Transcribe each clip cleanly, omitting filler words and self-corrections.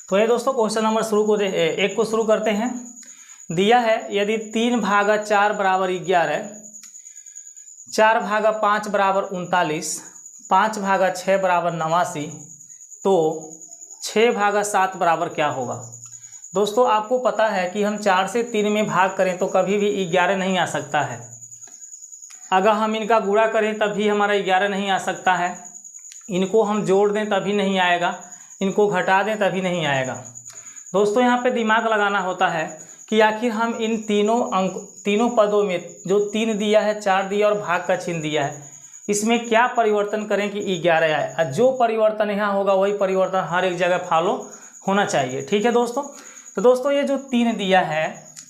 तो ये दोस्तों क्वेश्चन नंबर एक को शुरू करते हैं। दिया है यदि 3 भागा 4 बराबर 11, 4 भागा 5 बराबर 39, 5 भागा 6 बराबर 89, तो 6 भागा 7 बराबर क्या होगा। दोस्तों आपको पता है कि हम 4 से 3 में भाग करें तो कभी भी 11 नहीं आ सकता है। अगर हम इनका गुणा करें तब भी हमारा 11 नहीं आ सकता है। इनको हम जोड़ दें तभी नहीं आएगा, इनको घटा दें तभी नहीं आएगा। दोस्तों यहाँ पे दिमाग लगाना होता है कि आखिर हम इन तीनों पदों में जो 3 दिया है, 4 दिया और भाग का चिन्ह दिया है, इसमें क्या परिवर्तन करें कि 11 आए। और जो परिवर्तन यहाँ होगा वही परिवर्तन हर एक जगह फॉलो होना चाहिए। ठीक है दोस्तों। तो दोस्तों ये जो 3 दिया है,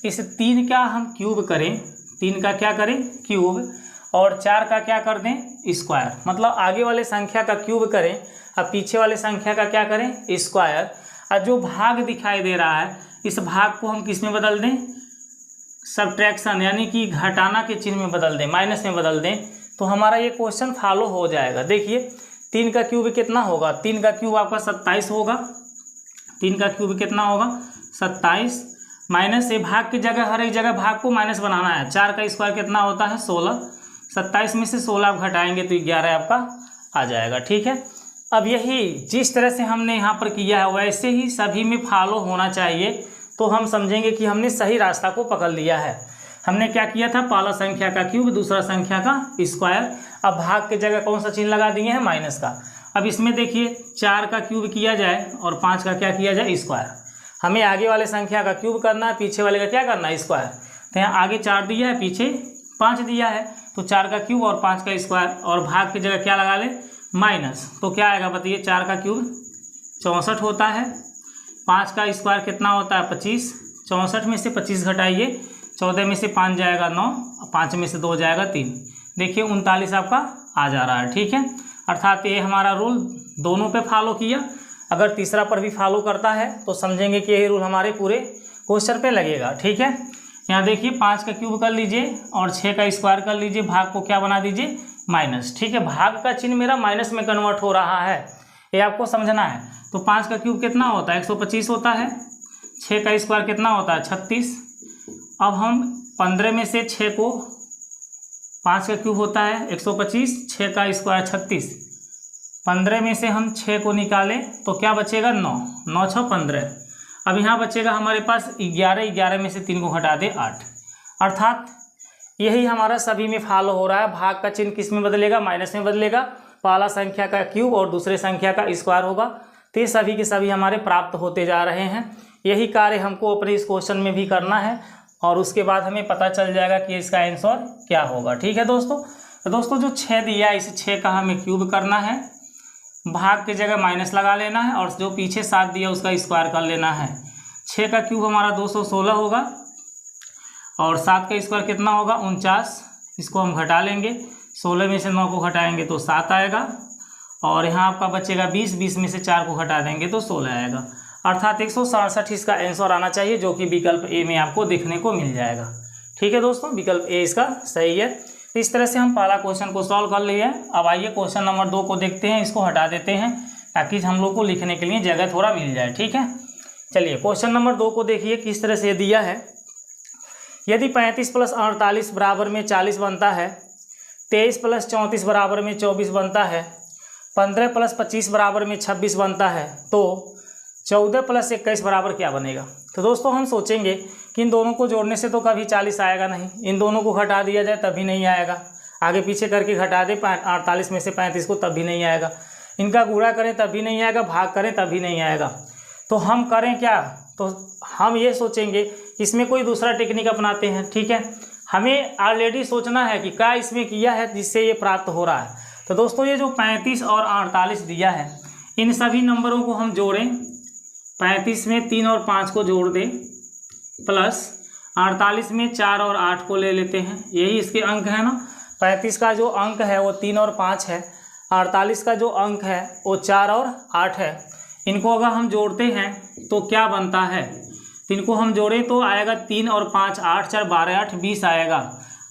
इस 3 का हम क्यूब करें, 3 का क्या करें क्यूब, और 4 का क्या कर दें स्क्वायर। मतलब आगे वाले संख्या का क्यूब करें और पीछे वाले संख्या का क्या करें स्क्वायर। और जो भाग दिखाई दे रहा है इस भाग को हम किस में बदल दें, सब्ट्रैक्शन यानी कि घटाना के चिन्ह में बदल दें, माइनस में बदल दें, तो हमारा ये क्वेश्चन फॉलो हो जाएगा। देखिए 3 का क्यूब कितना होगा, 3 का क्यूब आपका 27 होगा। 3 का क्यूब कितना होगा 27, माइनस से भाग की जगह हर एक जगह भाग को माइनस बनाना है। 4 का स्क्वायर कितना होता है 16, 27 में से 16 आप घटाएंगे तो 11 आपका आ जाएगा। ठीक है। अब यही जिस तरह से हमने यहाँ पर किया है वैसे ही सभी में फॉलो होना चाहिए, तो हम समझेंगे कि हमने सही रास्ता को पकड़ लिया है। हमने क्या किया था, पहला संख्या का क्यूब, दूसरा संख्या का स्क्वायर। अब भाग की जगह कौन सा चिन्ह लगा दिए हैं, माइनस का। अब इसमें देखिए 4 का क्यूब किया जाए और 5 का क्या किया जाए स्क्वायर। हमें आगे वाले संख्या का क्यूब करना है, पीछे वाले का क्या करना है स्क्वायर। तो यहाँ आगे 4 दिया है, पीछे 5 दिया है, तो 4 का क्यूब और 5 का स्क्वायर, और भाग की जगह क्या लगा ले माइनस। तो क्या आएगा बताइए, 4 का क्यूब 64 होता है, 5 का स्क्वायर कितना होता है 25, 64 में से 25 घटाइए, 14 में से 5 जाएगा 9, 5 में से 2 जाएगा 3। देखिए 39 आपका आ जा रहा है। ठीक है। अर्थात ये हमारा रूल दोनों पे फॉलो किया। अगर तीसरा पर भी फॉलो करता है तो समझेंगे कि यही रूल हमारे पूरे क्वेश्चन पे लगेगा। ठीक है। यहाँ देखिए 5 का क्यूब कर लीजिए और 6 का स्क्वायर कर लीजिए, भाग को क्या बना दीजिए माइनस। ठीक है। भाग का चिन्ह मेरा माइनस में कन्वर्ट हो रहा है, ये आपको समझना है। तो 5 का क्यूब कितना होता है 125 होता है, 6 का स्क्वायर कितना होता है 36। अब हम 15 में से 6 को, 5 का क्यूब होता है 125, 6 का स्क्वायर 36, 15 में से हम 6 को निकालें तो क्या बचेगा 9, 9 6 15। अब यहाँ बचेगा हमारे पास 11, 11 में से 3 को घटा दे 8। अर्थात यही हमारा सभी में फॉलो हो रहा है। भाग का चिन्ह किस में बदलेगा, माइनस में बदलेगा। पहला संख्या का क्यूब और दूसरे संख्या का स्क्वायर होगा। तो ये सभी के सभी हमारे प्राप्त होते जा रहे हैं। यही कार्य हमको अपने इस क्वेश्चन में भी करना है और उसके बाद हमें पता चल जाएगा कि इसका आंसर क्या होगा। ठीक है दोस्तों। तो दोस्तों जो 6 दिया है इस 6 का हमें क्यूब करना है, भाग की जगह माइनस लगा लेना है, और जो पीछे 7 दिया उसका स्क्वायर कर लेना है। 6 का क्यूब हमारा 216 होगा और 7 का स्क्वायर कितना होगा 49। इसको हम घटा लेंगे, 16 में से 9 को घटाएंगे तो 7 आएगा, और यहाँ आपका बचेगा 20, 20 में से 4 को घटा देंगे तो 16 आएगा। अर्थात 167 इसका आंसर आना चाहिए, जो कि विकल्प ए में आपको देखने को मिल जाएगा। ठीक है दोस्तों, विकल्प ए इसका सही है। तो इस तरह से हम पहला क्वेश्चन को सॉल्व कर लिए हैं। अब आइए क्वेश्चन नंबर 2 को देखते हैं। इसको हटा देते हैं ताकि हम लोग को लिखने के लिए जगह थोड़ा मिल जाए। ठीक है। चलिए क्वेश्चन नंबर 2 को देखिए किस तरह से दिया है। यदि 35 + 48 बराबर में 40 बनता है, 23 + 34 बराबर में 24 बनता है, 15 + 25 बराबर में 26 बनता है, तो 14 + 21 बराबर क्या बनेगा। तो दोस्तों हम सोचेंगे कि इन दोनों को जोड़ने से तो कभी 40 आएगा नहीं, इन दोनों को घटा दिया जाए तभी नहीं आएगा, आगे पीछे करके घटा दे 48 में से 35 को तब भी नहीं आएगा, इनका गुणा करें तब भी नहीं आएगा, भाग करें तब भी नहीं आएगा। तो हम करें क्या, तो हम ये सोचेंगे इसमें कोई दूसरा टेक्निक अपनाते हैं। ठीक है। हमें ऑलरेडी सोचना है कि क्या इसमें किया है जिससे ये प्राप्त हो रहा है। तो दोस्तों ये जो 35 और 48 दिया है, इन सभी नंबरों को हम जोड़ें। 35 में 3 और 5 को जोड़ दें, प्लस 48 में 4 और 8 को ले लेते हैं। यही इसके अंक है ना। 35 का जो अंक है वो 3 और 5 है, 48 का जो अंक है वो 4 और 8 है। इनको अगर हम जोड़ते हैं तो क्या बनता है, इनको हम जोड़ें तो आएगा 3 और 5, 8 4 12 8 20 आएगा।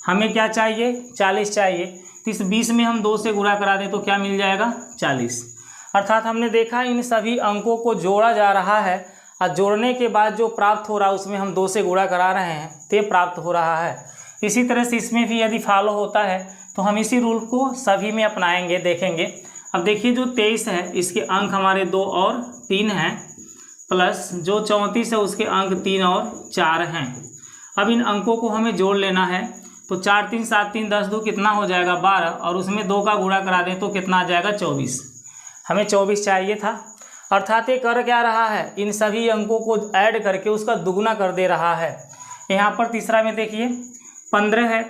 हमें क्या चाहिए 40 चाहिए। तो इस 20 में हम 2 से गुणा करा दें तो क्या मिल जाएगा 40। अर्थात हमने देखा इन सभी अंकों को जोड़ा जा रहा है और जोड़ने के बाद जो प्राप्त हो रहा है उसमें हम 2 से गुणा करा रहे हैं तो ये प्राप्त हो रहा है। इसी तरह से इसमें भी यदि फॉलो होता है तो हम इसी रूल को सभी में अपनाएंगे, देखेंगे। अब देखिए जो 23 है इसके अंक हमारे 2 और 3 हैं, प्लस जो 34 है उसके अंक 3 और 4 हैं। अब इन अंकों को हमें जोड़ लेना है, तो 4 3 7 3 10 2 कितना हो जाएगा 12, और उसमें 2 का गुणा करा दें तो कितना आ जाएगा 24। हमें 24 चाहिए था। अर्थात ये कर क्या रहा है, इन सभी अंकों को ऐड करके उसका दुगुना कर दे रहा है। यहाँ पर तीसरा में देखिए 15 है,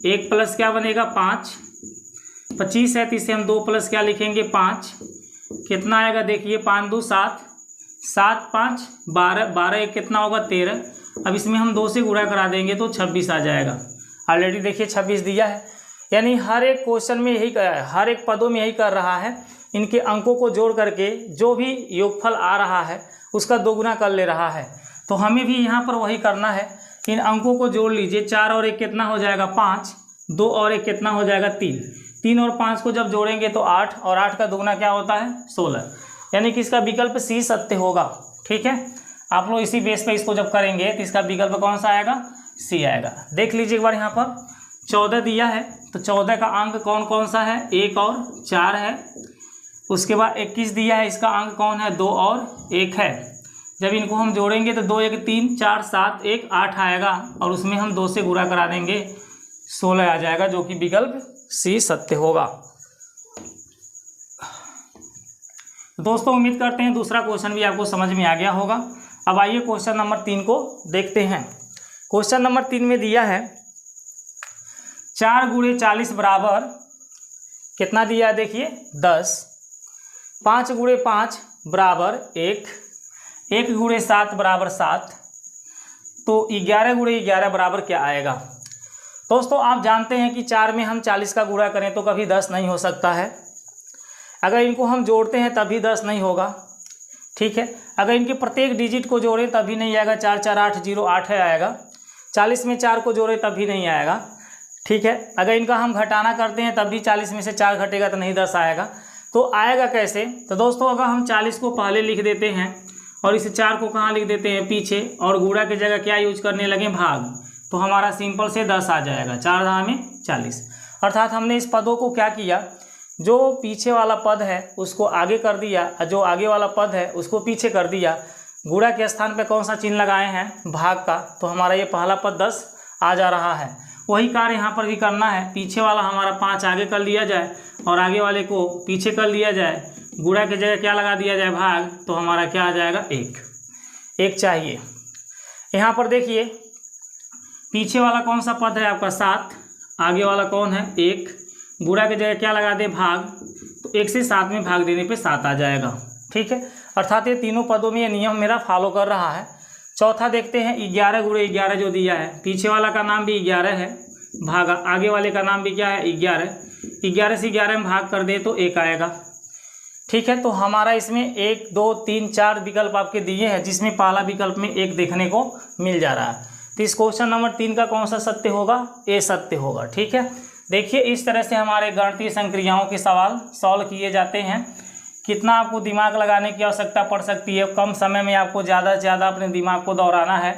1 प्लस क्या बनेगा 5, 25 है तो इसे हम 2 प्लस क्या लिखेंगे 5, कितना आएगा देखिए 5 2 7, 7 5 12, 12 1 कितना होगा 13। अब इसमें हम 2 से गुणा करा देंगे तो 26 आ जाएगा। ऑलरेडी देखिए 26 दिया है, यानी हर एक क्वेश्चन में यही, हर एक पदों में यही कर रहा है। इनके अंकों को जोड़ करके जो भी योगफल आ रहा है उसका दोगुना कर ले रहा है। तो हमें भी यहाँ पर वही करना है। इन अंकों को जोड़ लीजिए, 4 और 1 कितना हो जाएगा 5, 2 और 1 कितना हो जाएगा 3, 3 और 5 को जब जोड़ेंगे तो 8, और 8 का दोगुना क्या होता है 16, यानी कि इसका विकल्प सी सत्य होगा। ठीक है, आप लोग इसी बेस पे इसको जब करेंगे तो इसका विकल्प कौन सा आएगा, सी आएगा। देख लीजिए एक बार यहाँ पर 14 दिया है, तो 14 का अंक कौन कौन सा है, 1 और 4 है। उसके बाद 21 दिया है, इसका अंक कौन है 2 और 1 है। जब इनको हम जोड़ेंगे तो 2 1 3 4 7 1 8 आएगा, और उसमें हम 2 से गुणा करा देंगे 16 आ जाएगा, जो कि विकल्प सी सत्य होगा। दोस्तों उम्मीद करते हैं दूसरा क्वेश्चन भी आपको समझ में आ गया होगा। अब आइए क्वेश्चन नंबर 3 को देखते हैं। क्वेश्चन नंबर 3 में दिया है 4 × 40 बराबर कितना दिया है देखिए 10, 5 × 5 बराबर 1, 1 × 7 बराबर 7, तो 11 × 11 बराबर क्या आएगा। दोस्तों आप जानते हैं कि 4 में हम 40 का गुणा करें तो कभी 10 नहीं हो सकता है। अगर इनको हम जोड़ते हैं तभी 10 नहीं होगा। ठीक है, अगर इनके प्रत्येक डिजिट को जोड़ें तभी नहीं आएगा, 4 4 8 0 8 है आएगा। 40 में 4 को जोड़े तब भी नहीं आएगा। ठीक है, अगर इनका हम घटाना करते हैं तब भी 40 में से 4 घटेगा तो नहीं 10 आएगा। तो आएगा कैसे, तो दोस्तों अगर हम 40 को पहले लिख देते हैं और इसे 4 को कहाँ लिख देते हैं पीछे, और गुणा की जगह क्या यूज करने लगे भाग, तो हमारा सिंपल से 10 आ जाएगा, 4 10 में 40। अर्थात हमने इस पदों को क्या किया, जो पीछे वाला पद है उसको आगे कर दिया, जो आगे वाला पद है उसको पीछे कर दिया। गुणा के स्थान पे कौन सा चिन्ह लगाए हैं, भाग का, तो हमारा ये पहला पद 10 आ जा रहा है। वही कार्य यहाँ पर भी करना है, पीछे वाला हमारा 5 आगे कर लिया जाए और आगे वाले को पीछे कर लिया जाए, गुणा की जगह क्या लगा दिया जाए भाग, तो हमारा क्या आ जाएगा 1 चाहिए। यहाँ पर देखिए पीछे वाला कौन सा पद है आपका 7, आगे वाला कौन है 1, गुणा की जगह क्या लगा दे भाग, तो 1 से 7 में भाग देने पे 7 आ जाएगा। ठीक है, अर्थात ये तीनों पदों में ये नियम मेरा फॉलो कर रहा है। चौथा देखते हैं 11 × 11 जो दिया है, पीछे वाला का नाम भी 11 है, भागा आगे वाले का नाम भी क्या है 11, 11 से 11 में भाग कर दे तो 1 आएगा। ठीक है, तो हमारा इसमें 1 2 3 4 विकल्प आपके दिए हैं, जिसमें पहला विकल्प में 1 देखने को मिल जा रहा है। तो इस क्वेश्चन नंबर 3 का कौन सा सत्य होगा, ए सत्य होगा। ठीक है, देखिए इस तरह से हमारे गणितीय संक्रियाओं के सवाल सॉल्व किए जाते हैं। कितना आपको दिमाग लगाने की आवश्यकता पड़ सकती है, कम समय में आपको ज़्यादा से ज़्यादा अपने दिमाग को दौड़ाना है।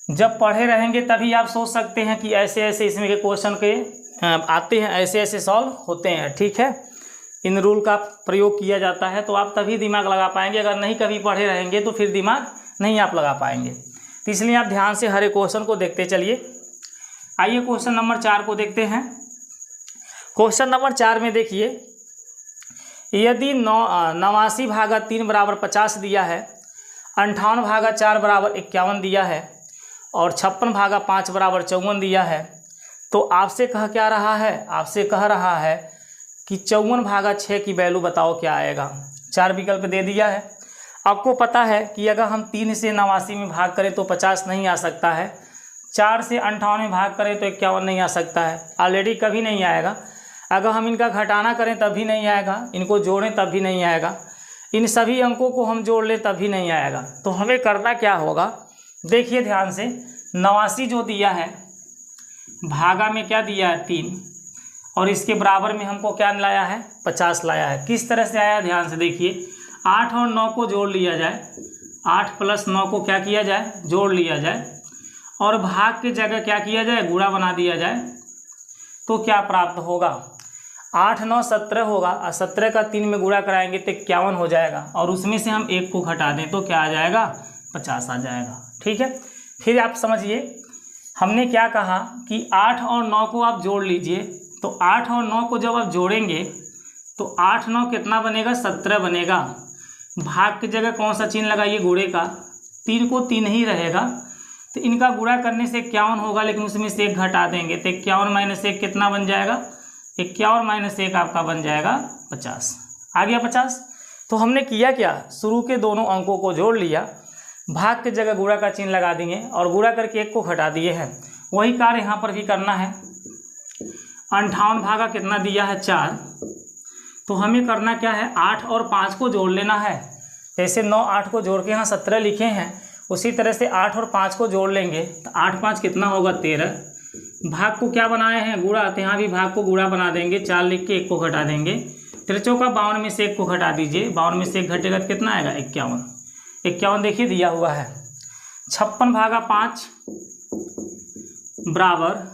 जब पढ़े रहेंगे तभी आप सोच सकते हैं कि ऐसे ऐसे इसमें के क्वेश्चन के आते हैं, ऐसे ऐसे सॉल्व होते हैं। ठीक है, इन रूल का प्रयोग किया जाता है तो आप तभी दिमाग लगा पाएंगे। अगर नहीं कभी पढ़े रहेंगे तो फिर दिमाग नहीं आप लगा पाएंगे। तो इसलिए आप ध्यान से हर एक क्वेश्चन को देखते चलिए। आइए क्वेश्चन नंबर 4 को देखते हैं। क्वेश्चन नंबर 4 में देखिए, यदि 89 भागा 3 बराबर 50 दिया है, 58 भागा 4 बराबर 51 दिया है और 56 भागा 5 बराबर 54 दिया है, तो आपसे कह क्या रहा है, आपसे कह रहा है कि 54 भागा 6 की वैल्यू बताओ क्या आएगा। 4 विकल्प दे दिया है। आपको पता है कि अगर हम 3 से 89 में भाग करें तो 50 नहीं आ सकता है, 4 से 58 में भाग करें तो 51 नहीं आ सकता है, ऑलरेडी कभी नहीं आएगा। अगर हम इनका घटाना करें तब भी नहीं आएगा, इनको जोड़ें तब भी नहीं आएगा, इन सभी अंकों को हम जोड़ लें तब भी नहीं आएगा। तो हमें करना क्या होगा, देखिए ध्यान से, 89 जो दिया है भागा में क्या दिया है 3, और इसके बराबर में हमको क्या लाया है, 50 लाया है। किस तरह से आया ध्यान से देखिए, 8 और 9 को जोड़ लिया जाए, 8 + 9 को क्या किया जाए, जोड़ लिया जाए, और भाग की जगह क्या किया जाए, गुणा बना दिया जाए, तो क्या प्राप्त होगा, 8 9 17 होगा, और 17 का 3 में गुणा कराएंगे तो 51 हो जाएगा, और उसमें से हम 1 को घटा दें तो क्या आ जाएगा, 50 आ जाएगा। ठीक है, फिर आप समझिए हमने क्या कहा कि 8 और 9 को आप जोड़ लीजिए, तो 8 और 9 को जब आप जोड़ेंगे तो 8 9 कितना बनेगा, 17 बनेगा। भाग की जगह कौन सा चिन्ह लगाइए, गुणे का, 3 को 3 ही रहेगा, तो इनका गुणा करने से 51 होगा, लेकिन उसमें से 1 घटा देंगे तो 51 - 1 कितना बन जाएगा, 51 - 1 आपका बन जाएगा 50। आ गया 50। तो हमने किया क्या, शुरू के दोनों अंकों को जोड़ लिया, भाग की जगह गुणा का चिन्ह लगा दिए और गुणा करके 1 को घटा दिए हैं। वही कार्य यहाँ पर भी करना है। 58 भागा कितना दिया है, 4, तो हमें करना क्या है, 8 और 5 को जोड़ लेना है। जैसे 9 8 को जोड़ के यहाँ 17 लिखे हैं, उसी तरह से 8 और 5 को जोड़ लेंगे तो 8 5 कितना होगा, 13। भाग को क्या बनाए हैं, गुणा, तो यहाँ भी भाग को गुणा बना देंगे, 4 लिख के 1 को घटा देंगे, 3 चौका 52 में से 1 को घटा दीजिए, 52 में से 1 घटेगा तो कितना आएगा, 51। 51 देखिए दिया हुआ है। 56 भागा 5 बराबर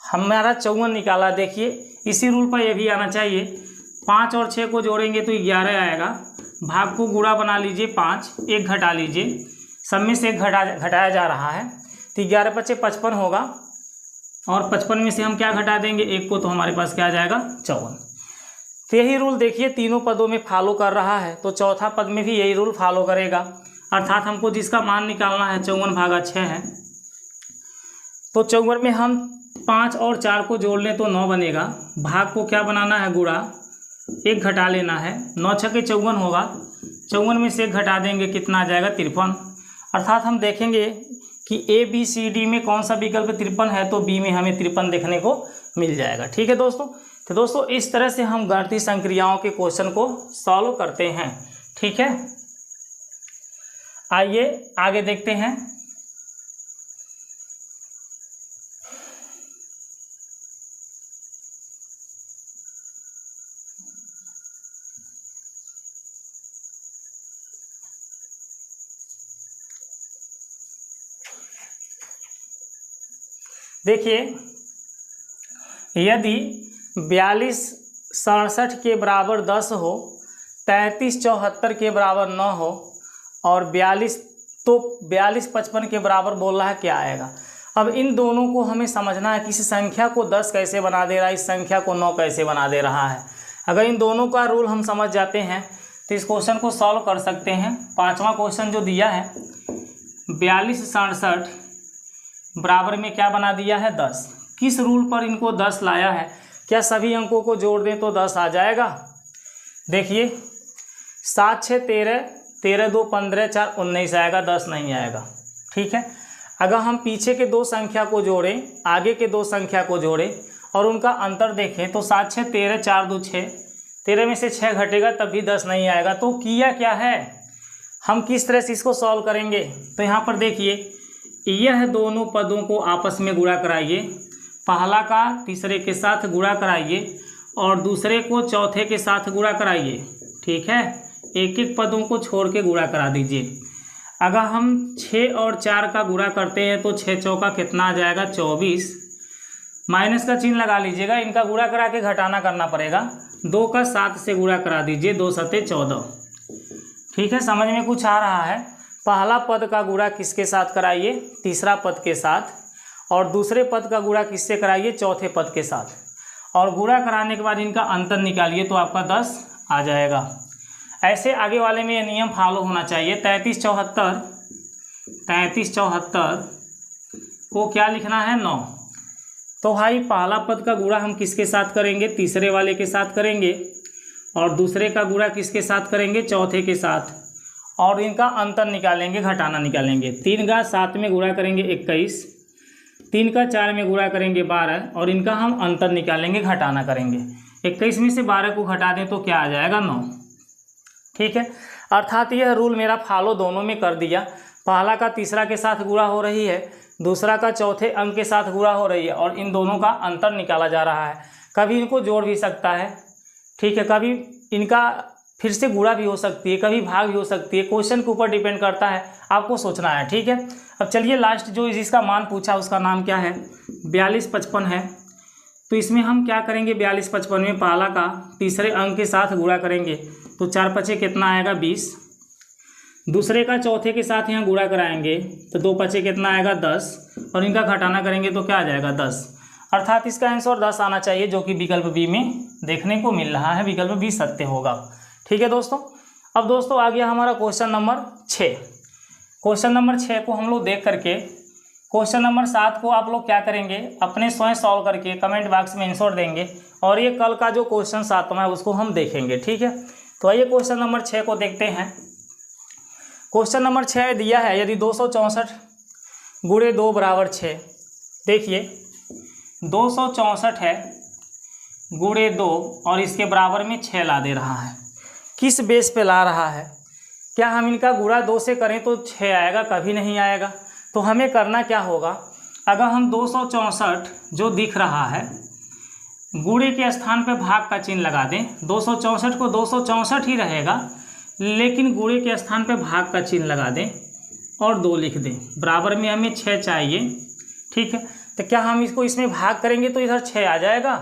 हमारा 54 निकाला। देखिए इसी रूल पर यह भी आना चाहिए, 5 और 6 को जोड़ेंगे तो 11 आएगा, भाग को गुणा बना लीजिए, 5 1 घटा लीजिए, सब में से 1 घटाया जा रहा है, तो 11 × 5 = 55 होगा, और 55 में से हम क्या घटा देंगे, 1 को, तो हमारे पास क्या आ जाएगा, 54। तो यही रूल देखिए तीनों पदों में फॉलो कर रहा है, तो चौथा पद में भी यही रूल फॉलो करेगा, अर्थात हमको जिसका मान निकालना है 54 भागा 6 है, तो 54 में हम 5 और 4 को जोड़ लें तो 9 बनेगा, भाग को क्या बनाना है, गुणा, 1 घटा लेना है, 9 × 6 = 54 होगा, 54 में से 1 घटा देंगे, कितना आ जाएगा, 53। अर्थात हम देखेंगे कि ABCD में कौन सा विकल्प 53 है, तो बी में हमें 53 देखने को मिल जाएगा। ठीक है दोस्तों, तो दोस्तों इस तरह से हम गणितीय संक्रियाओं के क्वेश्चन को सॉल्व करते हैं। ठीक है, आइए आगे देखते हैं। देखिए यदि 42 67 के बराबर 10 हो, 33 74 के बराबर 9 हो, और 42 55 के बराबर बोल रहा है, क्या आएगा। अब इन दोनों को हमें समझना है कि इस संख्या को 10 कैसे बना दे रहा है, इस संख्या को 9 कैसे बना दे रहा है। अगर इन दोनों का रूल हम समझ जाते हैं तो इस क्वेश्चन को सॉल्व कर सकते हैं। 5वां क्वेश्चन जो दिया है, 42 67 बराबर में क्या बना दिया है, 10। किस रूल पर इनको 10 लाया है, क्या सभी अंकों को जोड़ दें तो 10 आ जाएगा। देखिए 7 6 13, 13 2 15, 4 19 आएगा, 10 नहीं आएगा। ठीक है, अगर हम पीछे के 2 संख्या को जोड़ें, आगे के 2 संख्या को जोड़ें और उनका अंतर देखें तो 7 6 13, 4 2 6, 13 में से 6 घटेगा तब भी 10 नहीं आएगा। तो किया क्या है, हम किस तरह से इसको सॉल्व करेंगे, तो यहाँ पर देखिए यह दोनों पदों को आपस में गुणा कराइए, पहला का तीसरे के साथ गुणा कराइए और दूसरे को चौथे के साथ गुणा कराइए। ठीक है, एक एक पदों को छोड़ के गुणा करा दीजिए। अगर हम 6 और 4 का गुणा करते हैं तो 6 चौका कितना आ जाएगा, 24, माइनस का चिन्ह लगा लीजिएगा, इनका गुणा करा के घटाना करना पड़ेगा। 2 का 7 से गुणा करा दीजिए, 2 7 14। ठीक है, समझ में कुछ आ रहा है। पहला पद का गुणा किसके साथ कराइए, तीसरा पद के साथ, और दूसरे पद का गुणा किससे कराइए, चौथे पद के साथ, और गुणा कराने के बाद इनका अंतर निकालिए तो आपका 10 आ जाएगा। ऐसे आगे वाले में ये नियम फॉलो होना चाहिए। 33 74 को क्या लिखना है, 9। तो भाई पहला पद का गुणा हम किसके साथ करेंगे, तीसरे वाले के साथ करेंगे, और दूसरे का गुणा किसके साथ करेंगे, चौथे के साथ, और इनका अंतर निकालेंगे, घटाना निकालेंगे। 3 का 7 में गुणा करेंगे 21, 3 का 4 में गुणा करेंगे 12, और इनका हम अंतर निकालेंगे, घटाना करेंगे। 21 में से 12 को घटा दें तो क्या आ जाएगा, 9। ठीक है, अर्थात यह रूल मेरा फॉलो दोनों में कर दिया। पहला का तीसरा के साथ गुणा हो रही है, दूसरा का चौथे अंक के साथ गुणा हो रही है, और इन दोनों का अंतर निकाला जा रहा है। कभी इनको जोड़ भी सकता है, ठीक है, कभी इनका फिर से गुणा भी हो सकती है, कभी भाग भी हो सकती है। क्वेश्चन के ऊपर डिपेंड करता है, आपको सोचना है, ठीक है। अब चलिए लास्ट जो जिसका मान पूछा उसका नाम क्या है, 4255 है। तो इसमें हम क्या करेंगे, 4255 में पहला का तीसरे अंक के साथ गुणा करेंगे तो 4 पचे कितना आएगा 20। दूसरे का चौथे के साथ यहाँ गुणा कराएंगे तो 2 पचे कितना आएगा 10, और इनका घटाना करेंगे तो क्या आ जाएगा 10। अर्थात इसका आंसर 10 आना चाहिए, जो कि विकल्प बी में देखने को मिल रहा है, विकल्प बी सत्य होगा। ठीक है दोस्तों। अब दोस्तों आ गया हमारा क्वेश्चन नंबर 6। क्वेश्चन नंबर 6 को हम लोग देख करके क्वेश्चन नंबर 7 को आप लोग क्या करेंगे, अपने स्वयं सॉल्व करके कमेंट बॉक्स में आंसर देंगे, और ये कल का जो क्वेश्चन 7वां है उसको हम देखेंगे, ठीक है। तो आइए क्वेश्चन नंबर 6 को देखते हैं। क्वेश्चन नंबर 6 दिया है, यदि 264 गुणे 2 बराबर 6। देखिए 264 है गुणे 2 और इसके बराबर में 6 ला दे रहा है। किस बेस पे ला रहा है, क्या हम इनका गुणा 2 से करें तो 6 आएगा, कभी नहीं आएगा। तो हमें करना क्या होगा, अगर हम 264 जो दिख रहा है गुणे के स्थान पे भाग का चिन्ह लगा दें, 264 को 264 ही रहेगा, लेकिन गुणे के स्थान पे भाग का चिन्ह लगा दें और 2 लिख दें, बराबर में हमें 6 चाहिए, ठीक है। तो क्या हम इसको इसमें भाग करेंगे तो इधर 6 आ जाएगा,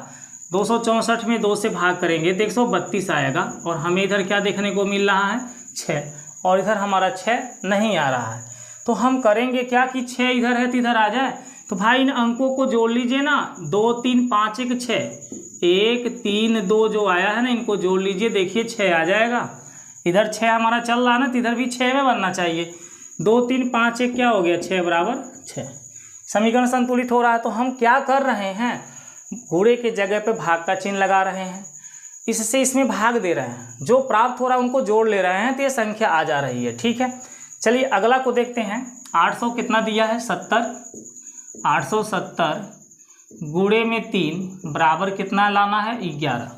264 में 2 से भाग करेंगे तो 132 आएगा, और हमें इधर क्या देखने को मिल रहा है 6, और इधर हमारा 6 नहीं आ रहा है। तो हम करेंगे क्या कि 6 इधर है तो इधर आ जाए। तो भाई इन अंकों को जोड़ लीजिए ना, 2 3 5 1 6, 1 3 2 जो आया है ना, इनको जोड़ लीजिए, देखिए 6 आ जाएगा। इधर 6 हमारा चल रहा है ना, तो इधर भी 6 में बनना चाहिए। 2 3 5 1 क्या हो गया, 6 बराबर 6, समीकरण संतुलित हो रहा है। तो हम क्या कर रहे हैं, गुणे के जगह पे भाग का चिन्ह लगा रहे हैं, इससे इसमें भाग दे रहे हैं, जो प्राप्त हो रहा है उनको जोड़ ले रहे हैं, तो ये संख्या आ जा रही है, ठीक है। चलिए अगला को देखते हैं। 800 कितना दिया है 70, 870 गुणे में 3 बराबर कितना लाना है 11।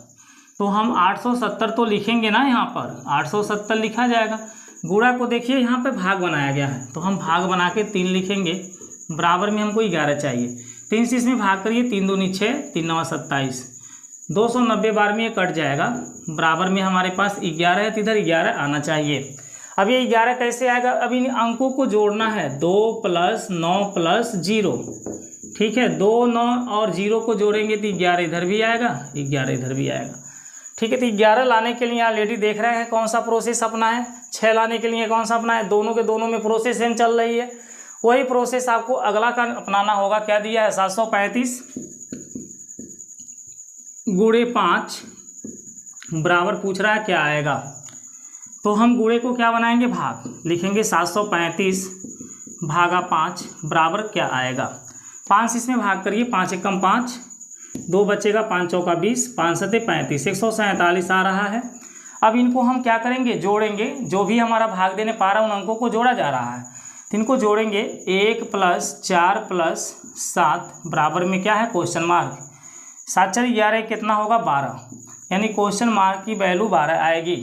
तो हम 870 तो लिखेंगे ना, यहाँ पर 870 लिखा जाएगा। गुणा को देखिए यहाँ पे भाग बनाया गया है, तो हम भाग बना के 3 लिखेंगे, बराबर में हमको 11 चाहिए। 3 से इसमें भाग करिए, 3 दूनी 6, 3 9 27, 290 बार में ये कट जाएगा, बराबर में हमारे पास 11 है, तो इधर 11 आना चाहिए। अब ये 11 कैसे आएगा, अब इन अंकों को जोड़ना है, 2 + 9 + 0, ठीक है। 2 9 और 0 को जोड़ेंगे तो 11 इधर भी आएगा, 11 इधर भी आएगा, ठीक है। तो 11 लाने के लिए ऑलरेडी देख रहे हैं कौन सा प्रोसेस अपना है, 6 लाने के लिए कौन सा अपना है, दोनों के दोनों में प्रोसेस सेम चल रही है। वही प्रोसेस आपको अगला का अपनाना होगा। क्या दिया है 735 गुणे 5 बराबर पूछ रहा है क्या आएगा। तो हम गुणे को क्या बनाएंगे, भाग लिखेंगे, 735 भागा 5 बराबर क्या आएगा, 5 से इसमें भाग करिए, 5 एकम 5, 2 बचेगा, 5 चौका 20, 5 सते 35, 147 आ रहा है। अब इनको हम क्या करेंगे, जोड़ेंगे, जो भी हमारा भाग देने पा रहा है उन अंकों को जोड़ा जा रहा है, तो इनको जोड़ेंगे। 1 + 4 + 7 बराबर में क्या है क्वेश्चन मार्क, 7 4 11 कितना होगा 12, यानी क्वेश्चन मार्क की वैल्यू 12 आएगी।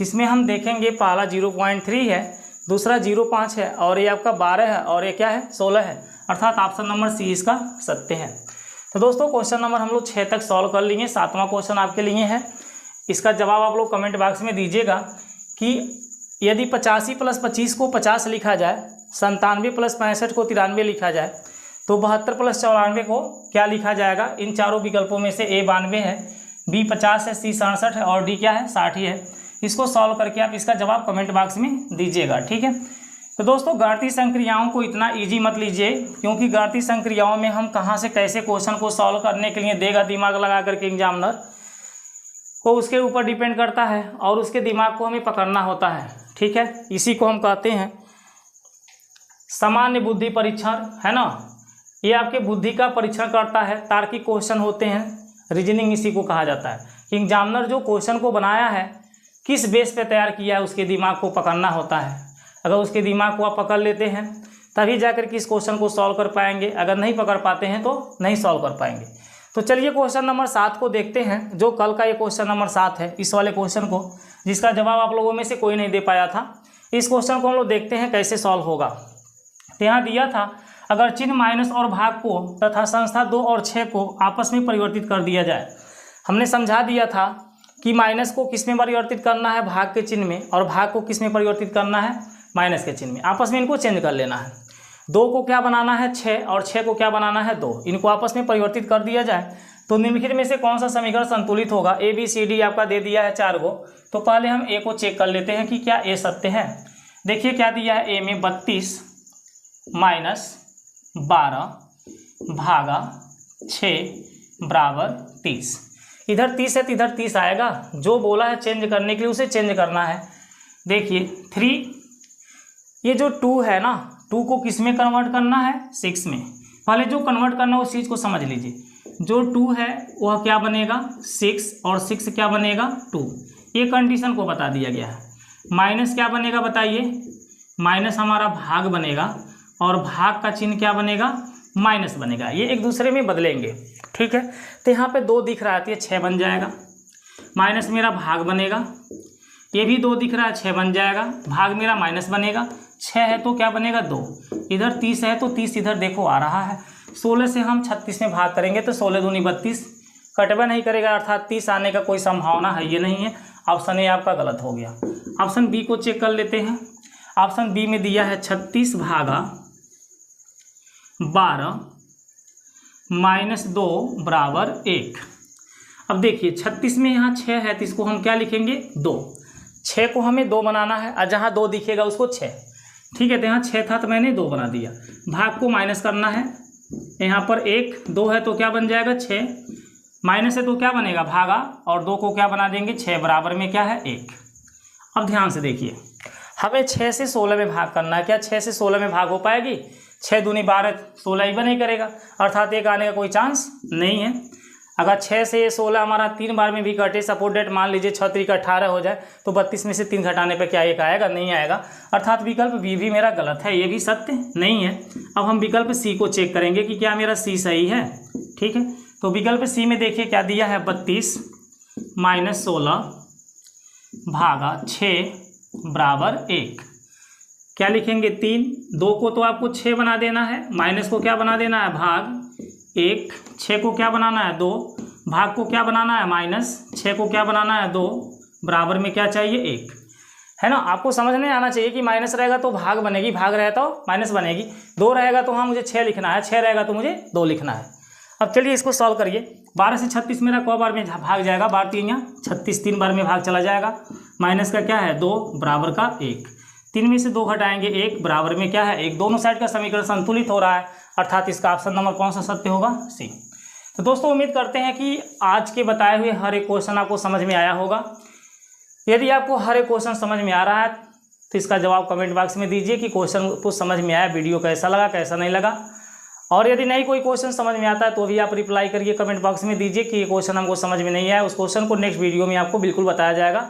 इसमें हम देखेंगे पहला 0.3 है, दूसरा 0.5 है, और ये आपका 12 है, और ये क्या है 16 है, अर्थात ऑप्शन नंबर सी इसका सत्य है। तो दोस्तों क्वेश्चन नंबर हम लोग 6 तक सॉल्व कर लिए। 7वां क्वेश्चन आपके लिए है, इसका जवाब आप लोग कमेंट बॉक्स में दीजिएगा कि यदि 85 + 25 को 50 लिखा जाए, 97 + 65 को 93 लिखा जाए, तो 72 + 94 को क्या लिखा जाएगा। इन चारों विकल्पों में से ए 92 है, बी 50 है, सी 67 है, और डी क्या है 60 ही है। इसको सॉल्व करके आप इसका जवाब कमेंट बॉक्स में दीजिएगा, ठीक है। तो दोस्तों गणितीय संक्रियाओं को इतना इजी मत लीजिए, क्योंकि गणितीय संक्रियाओं में हम कहाँ से कैसे क्वेश्चन को सॉल्व करने के लिए देगा दिमाग लगा करके एग्जामिनर को, उसके ऊपर डिपेंड करता है, और उसके दिमाग को हमें पकड़ना होता है, ठीक है। इसी को हम कहते हैं सामान्य बुद्धि परीक्षण, है ना। ये आपके बुद्धि का परीक्षण करता है, तार्किक क्वेश्चन होते हैं, रीजनिंग इसी को कहा जाता है। एग्जामिनर जो क्वेश्चन को बनाया है किस बेस पे तैयार किया है, उसके दिमाग को पकड़ना होता है। अगर उसके दिमाग को आप पकड़ लेते हैं तभी जाकर के इस क्वेश्चन को सॉल्व कर पाएंगे, अगर नहीं पकड़ पाते हैं तो नहीं सॉल्व कर पाएंगे। तो चलिए क्वेश्चन नंबर 7 को देखते हैं, जो कल का ये क्वेश्चन नंबर 7 है, इस वाले क्वेश्चन को, जिसका जवाब आप लोगों में से कोई नहीं दे पाया था। इस क्वेश्चन को हम लोग देखते हैं कैसे सॉल्व होगा। तो यहाँ दिया था अगर चिन्ह माइनस और भाग को तथा संख्या 2 और 6 को आपस में परिवर्तित कर दिया जाए। हमने समझा दिया था कि माइनस को किस में परिवर्तित करना है, भाग के चिन्ह में, और भाग को किस में परिवर्तित करना है, माइनस के चिन्ह में। आपस में इनको चेंज कर लेना है। 2 को क्या बनाना है 6 और 6 को क्या बनाना है 2। इनको आपस में परिवर्तित कर दिया जाए तो निम्नलिखित में से कौन सा समीकरण संतुलित होगा। ए बी सी डी आपका दे दिया है 4 को। तो पहले हम ए को चेक कर लेते हैं कि क्या ए सत्य है। देखिए क्या दिया है ए में 32 माइनस 12 भागा 6 बराबर 30। इधर 30 है तो इधर 30 आएगा। जो बोला है चेंज करने के लिए उसे चेंज करना है। देखिए 3, ये जो 2 है ना, 2 को किस में कन्वर्ट करना है 6 में। पहले जो कन्वर्ट करना है उस चीज़ को समझ लीजिए। जो 2 है वह क्या बनेगा 6 और 6 क्या बनेगा 2। ये कंडीशन को बता दिया गया है। माइनस क्या बनेगा बताइए, माइनस हमारा भाग बनेगा और भाग का चिन्ह क्या बनेगा माइनस बनेगा। ये एक दूसरे में बदलेंगे, ठीक है। तो यहाँ पे 2 दिख रहा है तो ये 6 बन जाएगा। माइनस मेरा भाग बनेगा, ये भी 2 दिख रहा है 6 बन जाएगा। भाग मेरा माइनस बनेगा, 6 है तो क्या बनेगा 2। इधर 30 है तो 30 इधर देखो आ रहा है। 16 से हम 36 में भाग करेंगे तो 16 दूनी 32, कटवा नहीं करेगा, अर्थात 30 आने का कोई संभावना है ये नहीं है। ऑप्शन ए आपका गलत हो गया। ऑप्शन बी को चेक कर लेते हैं। ऑप्शन बी में दिया है 36 भागा 12 माइनस 2 बराबर 1। अब देखिए 36 में यहाँ 6 है तो इसको हम क्या लिखेंगे 2। 6 को हमें 2 बनाना है और जहाँ 2 दिखेगा उसको 6, ठीक है। तो यहाँ 6 था तो मैंने 2 बना दिया। भाग को माइनस करना है, यहाँ पर 1 2 है तो क्या बन जाएगा 6, माइनस है तो क्या बनेगा भागा, और 2 को क्या बना देंगे 6 बराबर में क्या है 1। अब ध्यान से देखिए, हमें 6 से 16 में भाग करना है। क्या 6 से 16 में भाग हो पाएगी? 6 दूनी 12, 16 ही नहीं करेगा, अर्थात 1 आने का कोई चांस नहीं है। अगर 6 से 16 हमारा 3 बार में भी कटे, सपोज डेट मान लीजिए 6 3 18 हो जाए तो 32 में से 3 घटाने पे क्या 1 आएगा? नहीं आएगा, अर्थात विकल्प बी भी मेरा गलत है, ये भी सत्य नहीं है। अब हम विकल्प सी को चेक करेंगे कि क्या मेरा सी सही है, ठीक है। तो विकल्प सी में देखिए क्या दिया है 32 माइनस 16 भागा 6 बराबर 1। क्या लिखेंगे 3। 2 को तो आपको 6 बना देना है, माइनस को क्या बना देना है भाग 1, 6 को क्या बनाना है 2, भाग को क्या बनाना है माइनस, 6 को क्या बनाना है 2, बराबर में क्या चाहिए 1, है ना। आपको समझ में आना चाहिए कि माइनस रहेगा तो भाग बनेगी, भाग रहेगा तो माइनस बनेगी। 2 रहेगा तो हाँ मुझे 6 लिखना है, 6 रहेगा तो मुझे 2 लिखना है। अब चलिए इसको सॉल्व करिए। 12 से 36 मेरा क बार में भाग जाएगा, 12 3 या 36, 3 बार में भाग चला जाएगा। माइनस का क्या है 2 बराबर का 1, 3 में से 2 घटाएंगे 1 बराबर में क्या है 1। दोनों साइड का समीकरण संतुलित हो रहा है, अर्थात इसका ऑप्शन नंबर कौन सा सत्य होगा सी। तो दोस्तों उम्मीद करते हैं कि आज के बताए हुए हर एक क्वेश्चन आपको समझ में आया होगा। यदि आपको हर एक क्वेश्चन समझ में आ रहा है तो इसका जवाब कमेंट बॉक्स में दीजिए कि क्वेश्चन को समझ में आया, वीडियो कैसा लगा कैसा नहीं लगा। और यदि नहीं कोई क्वेश्चन समझ में आता है तो भी आप रिप्लाई करिए, कमेंट बॉक्स में दीजिए कि ये क्वेश्चन हमको समझ में नहीं आया। उस क्वेश्चन को नेक्स्ट वीडियो में आपको बिल्कुल बताया जाएगा,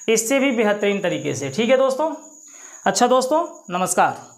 इससे भी बेहतरीन तरीके से, ठीक है दोस्तों। अच्छा दोस्तों, नमस्कार।